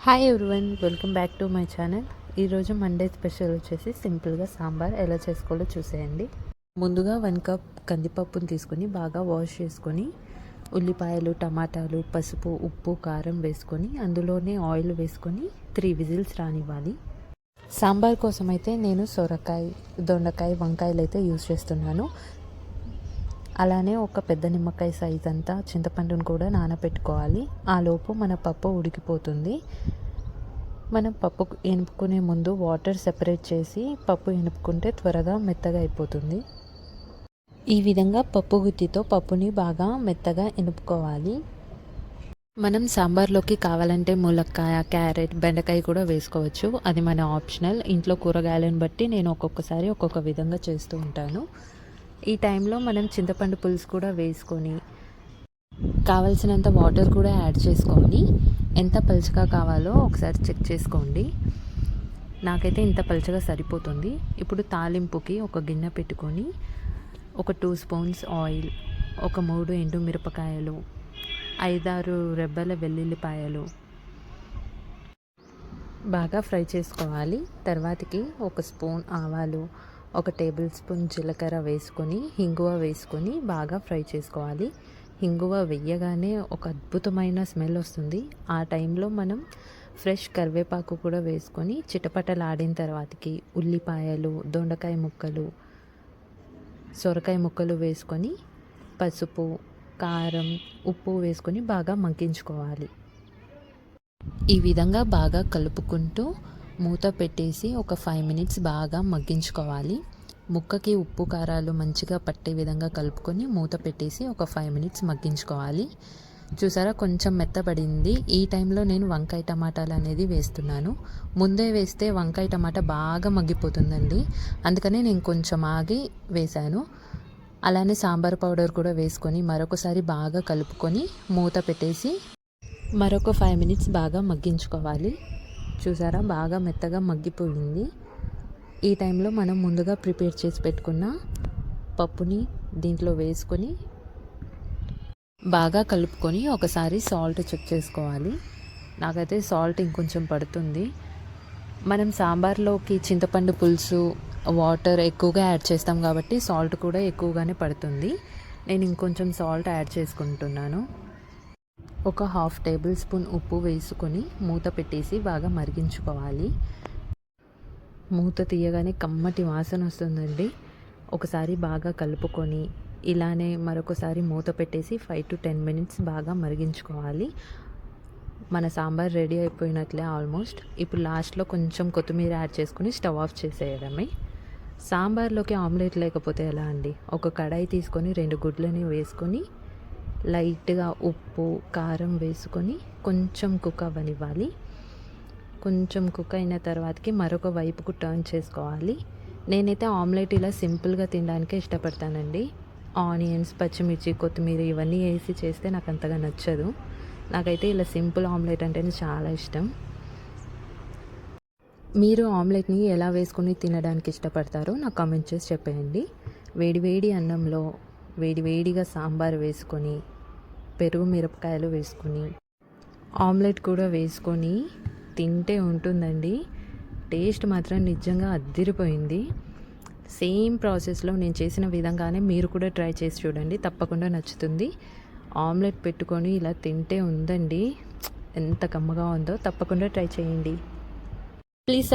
Hi everyone, welcome back to my channel. ఈరోజు Monday special వచ్చేసి సింపుల్గా సాంబార్ ఎలా చేసుకోవాలో చూసేయండి. ముందుగా 1 కప్ కందిపప్పును తీసుకొని బాగా వాష్ చేసుకొని ఉల్లిపాయలు, టమాటాలు, పసుపు, ఉప్పు, కారం వేసుకొని అందులోనే ఆయిల్ వేసుకొని 3 విజిల్స్ రానివ్వాలి. సాంబార్ కోసం అయితే నేను సొరకాయ, దొండకాయ, వంకాయలు అయితే యూజ్ చేస్తున్నాను. అలానే ఒక పెద్ద నిమ్మకాయ సైజ్ అంతా చింతపండును కూడా నానబెట్టుకోవాలి. ఆలోపు మన పప్పు ఉడికిపోతుంది. మనం పప్పు ఎనుపుకునే ముందు వాటర్ సెపరేట్ చేసి పప్పు ఎనుపుకుంటే త్వరగా మెత్తగా అయిపోతుంది. ఈ విధంగా పప్పు గుత్తితో పప్పుని బాగా మెత్తగా ఎనుపుకోవాలి. మనం సాంబార్లోకి కావాలంటే ములక్కాయ, క్యారెట్, బెండకాయ కూడా వేసుకోవచ్చు. అది మన ఆప్షనల్. ఇంట్లో కూరగాయలను బట్టి నేను ఒక్కొక్కసారి ఒక్కొక్క విధంగా చేస్తూ ఉంటాను. ఈ టైంలో మనం చింతపండు పులుసు కూడా వేసుకొని కావలసినంత వాటర్ కూడా యాడ్ చేసుకొని ఎంత పలుచగా కావాలో ఒకసారి చెక్ చేసుకోండి. నాకైతే ఇంత పలుచగా సరిపోతుంది. ఇప్పుడు తాలింపుకి ఒక గిన్నె పెట్టుకొని ఒక 2 స్పూన్స్ ఆయిల్, ఒక 3 ఎండుమిరపకాయలు, 5-6 రెబ్బల వెల్లుల్లిపాయలు బాగా ఫ్రై చేసుకోవాలి. తర్వాతకి 1 స్పూన్ ఆవాలు, 1 టేబుల్ స్పూన్ జీలకర్ర వేసుకొని హింగువ వేసుకొని బాగా ఫ్రై చేసుకోవాలి. హింగువ వేయగానే ఒక అద్భుతమైన స్మెల్ వస్తుంది. ఆ టైంలో మనం ఫ్రెష్ కరివేపాకు కూడా వేసుకొని చిటపటలాడిన తర్వాతకి ఉల్లిపాయలు, దొండకాయ ముక్కలు, సొరకాయ ముక్కలు వేసుకొని పసుపు, కారం, ఉప్పు వేసుకొని బాగా మగ్గించుకోవాలి. ఈ విధంగా బాగా కలుపుకుంటూ మూత పెట్టేసి ఒక 5 మినిట్స్ బాగా మగ్గించుకోవాలి. ముక్కకి ఉప్పు కారాలు మంచిగా పట్టే విధంగా కలుపుకొని మూత పెట్టేసి ఒక 5 మినిట్స్ మగ్గించుకోవాలి. చూసారా, కొంచెం మెత్తబడింది. ఈ టైంలో నేను వంకాయ టమాటాలు అనేది వేస్తున్నాను. ముందే వేస్తే వంకాయ టమాటా బాగా మగ్గిపోతుందండి. అందుకని నేను కొంచెం ఆగి వేశాను. అలానే సాంబార్ పౌడర్ కూడా వేసుకొని మరొకసారి బాగా కలుపుకొని మూత పెట్టేసి మరొక 5 మినిట్స్ బాగా మగ్గించుకోవాలి. చూసారా, బాగా మెత్తగా మగ్గిపోయింది. ఈ టైంలో మనం ముందుగా ప్రిపేర్ చేసి పెట్టుకున్న పప్పుని దీంట్లో వేసుకొని బాగా కలుపుకొని ఒకసారి సాల్ట్ చెక్ చేసుకోవాలి. నాకైతే సాల్ట్ ఇంకొంచెం పడుతుంది. మనం సాంబార్లోకి చింతపండు పులుసు, వాటర్ ఎక్కువగా యాడ్ చేస్తాం కాబట్టి సాల్ట్ కూడా ఎక్కువగానే పడుతుంది. నేను ఇంకొంచెం సాల్ట్ యాడ్ చేసుకుంటున్నాను. ఒక 1/2 టేబుల్ స్పూన్ ఉప్పు వేసుకొని మూత పెట్టేసి బాగా మరిగించుకోవాలి. మూత తీయగానే కమ్మటి వాసన వస్తుందండి. ఒకసారి బాగా కలుపుకొని ఇలానే మరొకసారి మూత పెట్టేసి 5 to 10 మినిట్స్ బాగా మరిగించుకోవాలి. మన సాంబార్ రెడీ అయిపోయినట్లే ఆల్మోస్ట్. ఇప్పుడు లాస్ట్లో కొంచెం కొత్తిమీర యాడ్ చేసుకుని స్టవ్ ఆఫ్ చేసేయడమే. సాంబార్లోకి ఆమ్లెట్ లేకపోతే ఎలా అండి? ఒక కడాయి తీసుకొని 2 గుడ్లని వేసుకొని లైట్గా ఉప్పు, కారం వేసుకొని కొంచెం కుక్ అవ్వనివ్వాలి. కొంచెం కుక్ అయిన తర్వాతకి మరొక వైపుకు టర్న్ చేసుకోవాలి. నేనైతే ఆమ్లెట్ ఇలా సింపుల్గా తినడానికే ఇష్టపడతానండి. ఆనియన్స్, పచ్చిమిర్చి, కొత్తిమీర ఇవన్నీ వేసి చేస్తే నాకు అంతగా నచ్చదు. నాకైతే ఇలా సింపుల్ ఆమ్లెట్ అంటేనే చాలా ఇష్టం. మీరు ఆమ్లెట్ని ఎలా వేసుకొని తినడానికి ఇష్టపడతారో నాకు కామెంట్ చేసి చెప్పేయండి. వేడివేడి అన్నంలో వేడివేడిగా సాంబార్ వేసుకొని పెరుగు, మిరపకాయలు వేసుకొని ఆమ్లెట్ కూడా వేసుకొని తింటే ఉంటుందండి. టేస్ట్ మాత్రం నిజంగా అద్దిరిపోయింది. సేమ్ ప్రాసెస్లో నేను చేసిన విధంగానే మీరు కూడా ట్రై చేసి చూడండి, తప్పకుండా నచ్చుతుంది. ఆమ్లెట్ పెట్టుకొని ఇలా తింటే ఉందండి, ఎంత కమ్మగా ఉందో. తప్పకుండా ట్రై చేయండి. ప్లీజ్